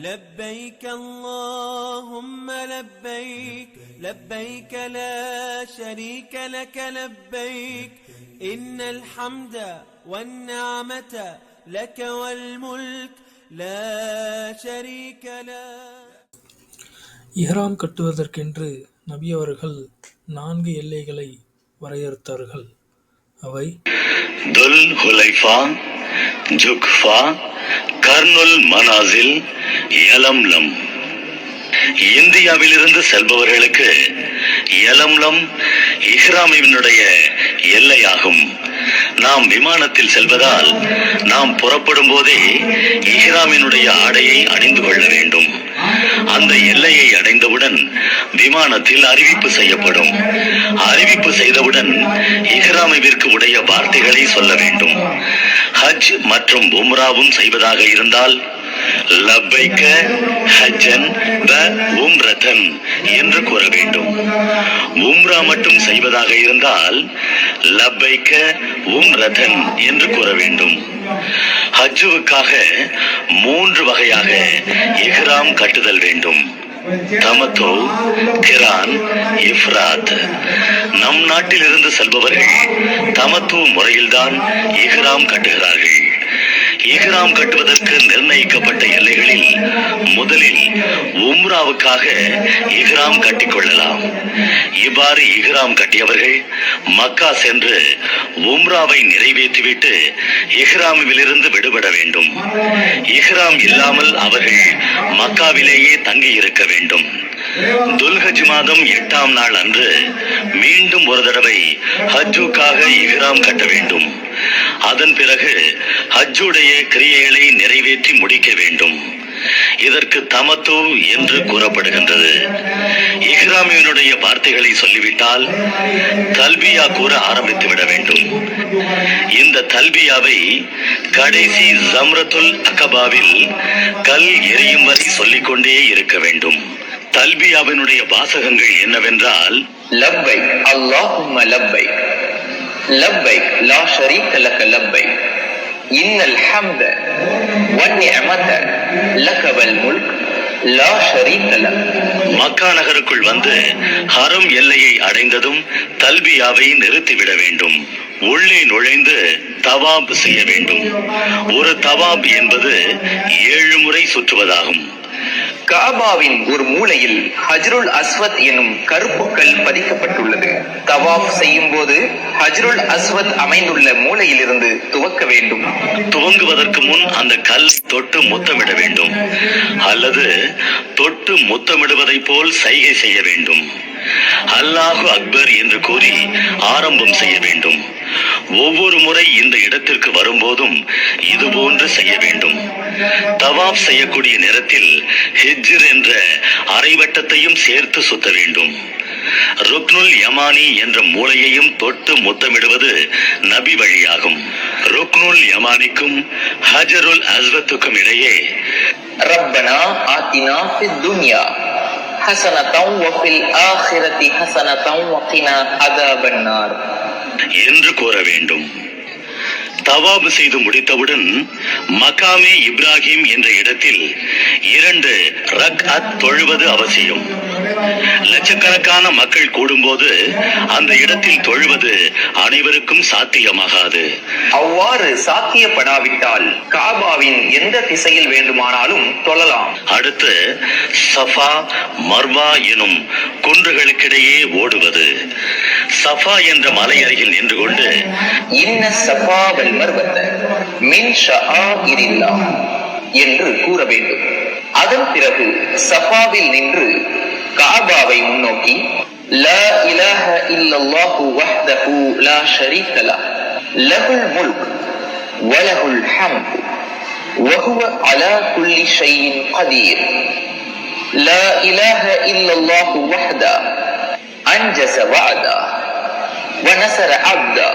لبيك اللهم لبيك لبيك لا شريك لك لبيك إن الحمد والنعمة لك والملك لا شريك له. இஹ்ராம் கட்டுவதற்கென்று நபி அவர்கள் 4 எல்லைகளை வரையறுத்தார்கள். அவை துல் ஹுலைஃபா, ஜுக்ஃபா, கர்னுல் மனாசில், யலம்லம். இந்தியாவிலிருந்து செல்பவர்களுக்கு யலம்லம் இஹ்ராமினுடைய எல்லையாகும். நாம் விமானத்தில் செல்வதால் நாம் புறப்படும் போதே இஹ்ராமினுடைய ஆடையை அணிந்து கொள்ள வேண்டும். அந்த எல்லையை அடைந்தவுடன் விமானத்தில் அறிவிப்பு செய்யப்படும். அறிவிப்பு செய்தவுடன் இஹ்ராமிற்கு உடைய வார்த்தைகளை சொல்ல வேண்டும். ஹஜ் மற்றும் உம்ராவும் செய்வதாக இருந்தால் லப்பைக்க ஹஜ்ஜன் வ உம்ரதன் என்று கூற வேண்டும். உம்ரா மட்டும் செய்வதாக இருந்தால் லப்பைக்க உம்ரதன் என்று கூற வேண்டும். ஹஜ்ஜுவுக்காக 3 வகையாக இஹ்ராம் கட்டுதல் வேண்டும். தமத்தோ, கிரான், இஃப்ராத். நம் நாட்டிலிருந்து செல்பவர்கள் தமத்து முறையில்தான் இஹ்ராம் கட்டுகிறார்கள். இஹ்ராம் கட்டுவதற்கு நிர்ணயிக்கப்பட்ட எல்லைகளில் முதலில் உம்ராவுக்காக இஹ்ராம் கட்டிக்கொள்ளலாம். இவ்வாறு இஹ்ராம் கட்டியவர்கள் மக்கா சென்று உம்ராவை நிறைவேற்றிவிட்டு இஹ்ராமிலிருந்து விடுபட வேண்டும். இஹ்ராம் இல்லாமல் அவர்கள் மக்காவிலேயே தங்கி இருக்க வேண்டும். துல்ஹஜ் மாதம் 8ஆம் நாள் அன்று மீண்டும் ஒரு தடவை ஹஜ்ஜுக்காக இஹ்ராம் கட்ட வேண்டும். அதன் பிறகு ஹஜ்ஜுடைய கிரியைகளை நிறைவேற்றி முடிக்க வேண்டும். இதற்கு தமத்து என்று கூறப்படுகின்றது. இஹ்ராமினுடைய வார்த்தைகளை சொல்லிவிட்டால் தல்பியா கூற ஆரம்பித்து விட வேண்டும். இந்த தல்பியாவை கடைசி ஜம்ரத்துல் அகபாவில் கல் எரியும் வரை சொல்லிக்கொண்டே இருக்க வேண்டும். தல்பியாவினுடைய வாசகங்கள் என்னவென்றால் லப்பைக் அல்லாஹும்ம லப்பைக் லப்பைக் லா ஷரீக லக லப்பைக் இன்னல் ஹம்த வன்னிஅமத லக வல் முல்க் லா ஷரீக லக். மக்கா நகருக்குள் வந்து ஹரம் எல்லையை அடைந்ததும் தல்பியாவை நிறுத்திவிட வேண்டும். உள்ளே நுழைந்து தவாப் செய்ய வேண்டும். ஒரு தவாப் என்பது 7 முறை சுற்றுவதாகும். காபாவின் ஒரு மூலையில் ஹஜ்ருல் அஸ்வத் எனும் கருப்பு கல் பதிக்கப்பட்டுள்ளது. தவாப் செய்யும் போது ஹஜ்ருல் அஸ்வத் அமைந்துள்ள மூலையிலிருந்து துவக்க வேண்டும். துவங்குவதற்கு முன் அந்த கல் தொட்டு முத்தமிட வேண்டும், அல்லது தொட்டு முத்தமிடுவதை போல் சைகை செய்ய வேண்டும். அல்லாஹு அக்பர் என்று கூறி ஆரம்பம் செய்ய வேண்டும். ஒவ்வொரு முறை இந்த இடத்திற்கு வரும்போதும் இதுபோன்று செய்ய வேண்டும். தவாப் செய்யக்கூடிய நேரத்தில் ஹிஜ்ர் என்ற அரைவட்டத்தையும் சேர்த்து சுத்த வேண்டும். ருக்னுல் யமானி என்ற மூலையையும் தொட்டு முத்தமிடுவது நபி வழியாகும். ருக்னுல் யமானிக்கும் ஹஜருல் அஸ்வத்துக்கும் இடையே ரப்பனா ஆத்தினா ஃபித் துன்யா ஹஸனதன் வ ஃபில் ஆখিরাতি ஹஸனதன் வ கினா அஸாபன் நார் என்று கூற வேண்டும். தவாப் செய்து முடித்தவுடன் மகாமே இப்ராஹிம் என்ற இடத்தில் 2 ரக்அத் தொழுவது அவசியம். லட்சக்கணக்கான மக்கள் கூடும்போது அந்த இடத்தில் தொழுவது அனைவருக்கும் சாத்தியமாகாது. அவ்வாறு சாத்தியப்படாவிட்டால் காபாவின் எந்த திசையில் வேண்டுமானாலும் தொழலாம். அடுத்து சஃபா மர்வா எனும் குன்றுகளுக்கிடையே ஓடுவது. சஃபா என்ற மலை அருகில் நின்று கொண்டு இன்ன சஃபா வல் மர்வத மின் ஷஆஇரில்லாஹ் என்று கூற வேண்டும். அதன் பிறகு சஃபாவில் நின்று காபாவை முன்னோக்கி லா இலாஹ இல்லல்லாஹு வஹ்தஹு லா ஷரீக லஹ் லஹுல் முல்க் வ லஹுல் ஹம்த் வ ஹுவ அலா குல்லி ஷைஇன் கதீர் லா இலாஹ இல்லல்லாஹு வஹ்தஹு அன்ஜஸ வஅதா வ நஸர அப்தா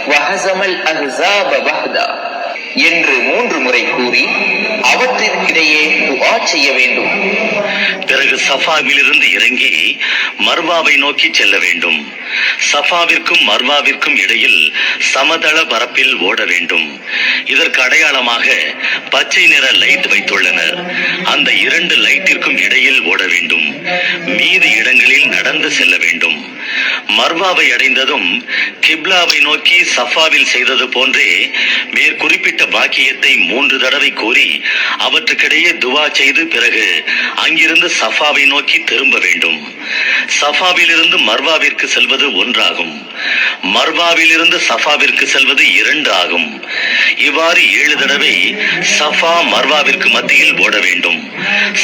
வ ஹஸமல் அஹ்ஸாப வஹ்தா என்று 3 முறை கூறி அவற்றிற்கிடையே துஆ செய்ய வேண்டும். பிறகு சஃபாவிலிருந்து இறங்கி மர்வாவை நோக்கி செல்ல வேண்டும். சஃபாவிற்கும் மர்வாவிற்கும் இடையில் சமதள பரப்பில் ஓட வேண்டும். இதற்கு அடையாளமாக பச்சை நிற லைட் வைத்துள்ளனர். அந்த 2 லைட்டிற்கும் இடையில் ஓட வேண்டும். மீதி இடங்களில் நடந்து செல்ல வேண்டும். மர்வாவை அடைந்ததும் கிப்லாவை நோக்கி சஃபாவில் செய்தது போன்றே மேற்குறிப்பிட்ட வாக்கியத்தை 3 தடவை கூறி அவற்றுக்கிடையே துவா செய்து பிறகு அங்கிருந்து சஃபாவை நோக்கி திரும்ப வேண்டும். சஃபாவிலிருந்து மர்வாவிற்கு செல்வது 1 ஆகும். மர்வாவிலிருந்து சஃபாவிற்கு செல்வது 2 ஆகும். இவ்வாறு 7 தடவை சஃபா மர்வாவிற்கு மத்தியில் ஓட வேண்டும்.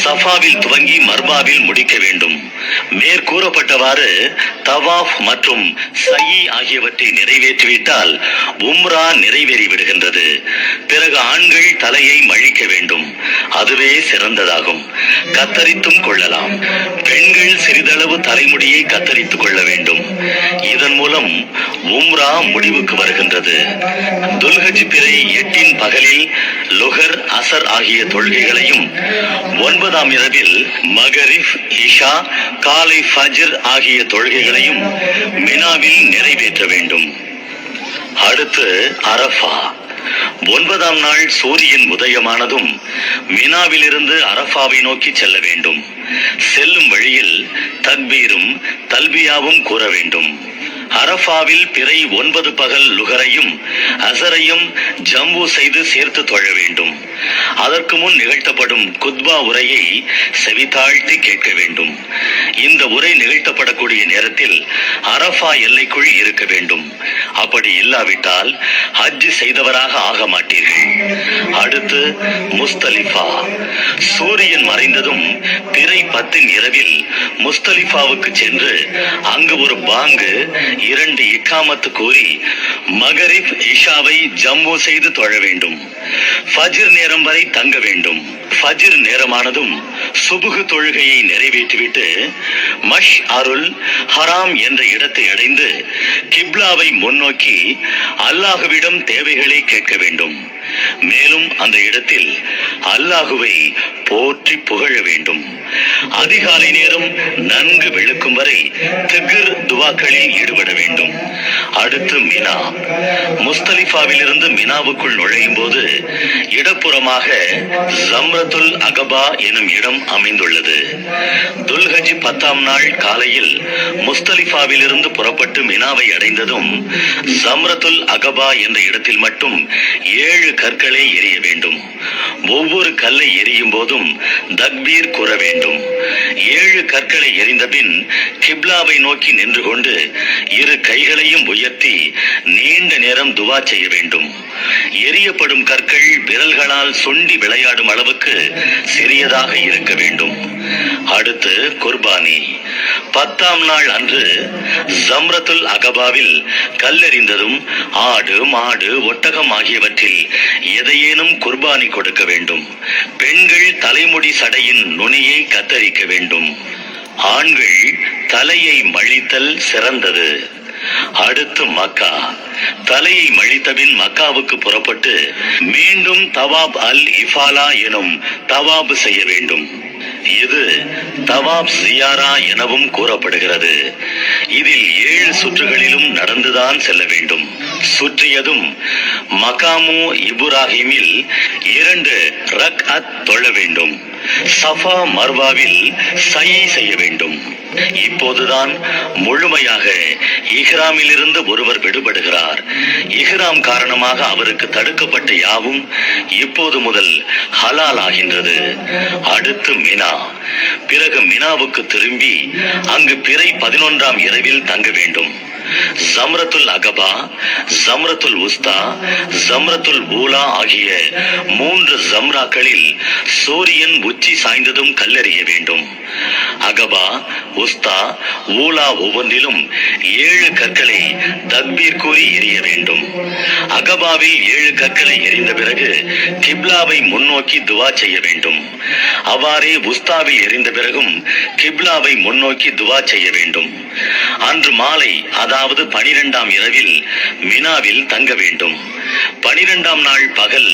சஃபாவில் துவங்கி மர்வாவில் முடிக்க வேண்டும். மேற்கூறப்பட்டவாறு தவாஃப் மற்றும் சயி ஆகியவற்றை நிறைவேற்றிவிட்டால் உம்ரா நிறைவேறிவிடுகின்றது. பிறகு ஆண்கள் தலையை மழிக்க வேண்டும். அதுவே சிறந்ததாகும். கத்தரித்தும் கொள்ளலாம். பெண்கள் சிறிதளவு தலைமுடியை கத்தரித்துக் கொள்ள வேண்டும். இதன் மூலம் உம்ரா முடிவுக்கு வருகின்றது. துல்ஹஜ் பிறை 8 பகலில் லுகர், அசர் ஆகிய தொழுகைகளையும் 9ஆம் இரவில் மகரிப், இஷா, காலை ஃபஜ்ர் ஆகிய தொழுகைகளையும் மினாவில் நிறைவேற்ற வேண்டும். அடுத்து அரஃபா. 9ஆம் நாள் சூரியன் உதயமானதும் மினாவிலிருந்து அரஃபாவை நோக்கி செல்ல வேண்டும். செல்லும் வழியில் தக்பீரும் தல்பியாவும் கூற வேண்டும். அரஃபாவில் பிறை 9 பகல் லுகரையும் அசரையும் ஜம்பு செய்து சேர்த்து தொழ வேண்டும். அதற்கு முன் நிகழ்த்தப்படும் குத்பா உரையை செவிதாழ்த்தி கேட்க வேண்டும். இந்த உரை நிகழ்த்தப்படக்கூடிய நேரத்தில் அரஃபா எல்லைக்குள் இருக்க வேண்டும். அப்படி இல்லாவிட்டால் ஹஜ் செய்தவராக ஆக மாட்டீர்கள். அடுத்து முஸ்தலிஃபா. சூரியன் மறைந்ததும் பிறை 10 இரவில் முஸ்தலிஃபாவுக்கு சென்று அங்கு ஒரு பாங்கு, 2 இக்காமத்து கூறி மகரிப், இஷாவை ஜம்மு செய்து தொழ வேண்டும். ஃபஜ்ர் நேரம் வரை தங்க வேண்டும். ஃபஜ்ர் நேரமானதும் சுபுகு தொழுகையை நிறைவேற்றிவிட்டு மஷ் அருள் ஹராம் என்ற இடத்தை அடைந்து கிப்லாவை முன்னோக்கி அல்லாஹுவிடம் தேவைகளை கேட்க வேண்டும். மேலும் அந்த இடத்தில் அல்லாஹுவை போற்றி புகழ வேண்டும். அதிகாலை நேரம் நன்கு வெளுக்கும் வரை திக்ர் துவாக்களில் ஈடுபட வேண்டும். அடுத்து மினா. முஸ்தலிஃபாவிலிருந்து மினாவுக்குள் நுழையும் போது இடப்புறமாக ஜம்ரத்துல் அகபா எனும் இடம் அமைந்துள்ளது. துல்ஹஜ் 10ஆம் நாள் காலையில் முஸ்தலிஃபாவிலிருந்து புறப்பட்டு மினாவை அடைந்ததும் ஜம்ரத்துல் அகபா என்ற இடத்தில் மட்டும் 7 கற்களை எறிய வேண்டும். ஒவ்வொரு கல்லை எறியும் போதும் தக்பீர் கூற வேண்டும். 7 கற்களை எறிந்த பின் கிப்லாவை நோக்கி நின்று கொண்டு 2 கைகளையும் உயர்த்தி நீண்ட நேரம் துவா செய்ய வேண்டும். எரியப்படும் கற்கள் விரல்களால் சொண்டி விளையாடும் அளவுக்கு சிறியதாக இருக்க வேண்டும். அடுத்து குர்பானி. 10ஆம் நாள் அன்று ஜம்ரத்துல் அகபாவில் கல்லெறிந்ததும் ஆடு, மாடு, ஒட்டகம் ஆகியவற்றில் எதையேனும் குர்பானி கொடுக்க வேண்டும். பெண்கள் தலைமுடி சடையின் நுனியை கத்தரிக்க வேண்டும். ஆண்கள் தலையை மழித்தல் சிறந்தது. அடுத்து மக்கா. தலையை மழித்தபின் மக்காவுக்கு புறப்பட்டு மீண்டும் தவாப் அல் இஃபாலா எனும் தவாப் செய்ய வேண்டும். இது தவாப் ஜியாரா எனவும் கூறப்படுகிறது. இதில் 7 சுற்றுகளிலும் நடந்துதான் செல்ல வேண்டும். சுற்றியதும் மகாமு இப்ராஹிமில் 2 ரக்அத் தொழ வேண்டும். சஃபா மர்வாவில் சயி செய்ய வேண்டும். இப்போதுதான் முழுமையாக இஹ்ராமிலிருந்து ஒருவர் விடுபடுகிறார். இஹ்ராம் காரணமாக அவருக்கு தடுக்கப்பட்ட யாவும் இப்போது முதல் ஹலால் ஆகின்றது. அடுத்து மினா. பிறகு மினாவுக்கு திரும்பி அங்கு பிறை 11ஆம் இரவில் தங்க வேண்டும். ஜம்ரத்துல் அகபா, ஜம்ரத்துல் உஸ்தா, ஜம்ரத்துல் ஊலா ஆகிய 3 ஜம்ராக்களில் சூரியன் உச்சி சாய்ந்ததும் கல்லெறிய வேண்டும். அகபா, உஸ்தா, ஊலா ஒவ்வொன்றிலும் 7 கற்களை தக்பீர் கூறி எறிய வேண்டும். அகபாவில் 7 கற்களை எறிந்த பிறகு கிப்லாவை முன்னோக்கி துவா செய்ய வேண்டும். அவ்வாறே உஸ்தாவில் எறிந்த பிறகும் கிப்லாவை முன்னோக்கி துவா செய்ய வேண்டும். அன்று மாலை, அதாவது 12ஆம் இரவில் மினாவில் தங்க வேண்டும். 12ஆம் நாள் பகல்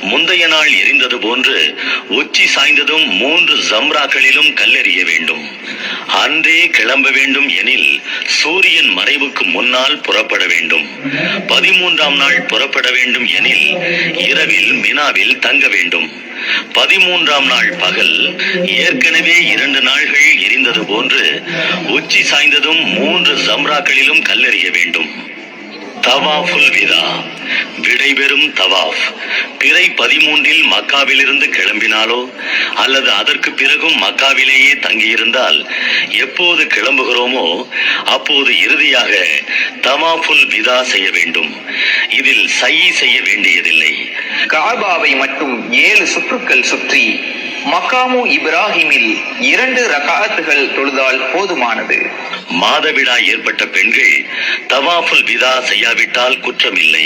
முந்தைய நாள் எரிந்தது போன்று உச்சி சாய்ந்ததும் 3 ஜம்ராக்களிலும் கல்லெறிய வேண்டும். அன்றே கிளம்ப வேண்டும் எனில் சூரியன் மறைவுக்கு முன்னால் புறப்பட வேண்டும். 13ஆம் நாள் புறப்பட வேண்டும் எனில் இரவில் மினாவில் தங்க வேண்டும். 13ஆம் நாள் பகல் ஏற்கனவே 2 நாள்கள் எரிந்தது போன்று உச்சி சாய்ந்ததும் 3 ஜம்ராக்களிலும் கல்லெறிய வேண்டும். தவாஃபுல் விதா, விடைபெறும் தவாஃப். பிறை 13இல் மக்காவிலிருந்து கிளம்பினாலோ அல்லது அதற்கு பிறகும் மக்காவிலேயே தங்கியிருந்தால் எப்போது கிளம்புகிறோமோ அப்போது இறுதியாக தவாஃபுல் விதா செய்ய வேண்டும். இதில் சயி செய்ய வேண்டியதில்லை. காபாவை மட்டும் 7 சுற்றுக்கள் சுற்றி மக்காமு இப்ராஹிமில் 2 ரகாத்துகள் தொழுதால் போதுமானது. மாதவிடாய் ஏற்பட்ட பெண்கள் தவாஃபுல் விதா செய்யாவிட்டால் குற்றமில்லை.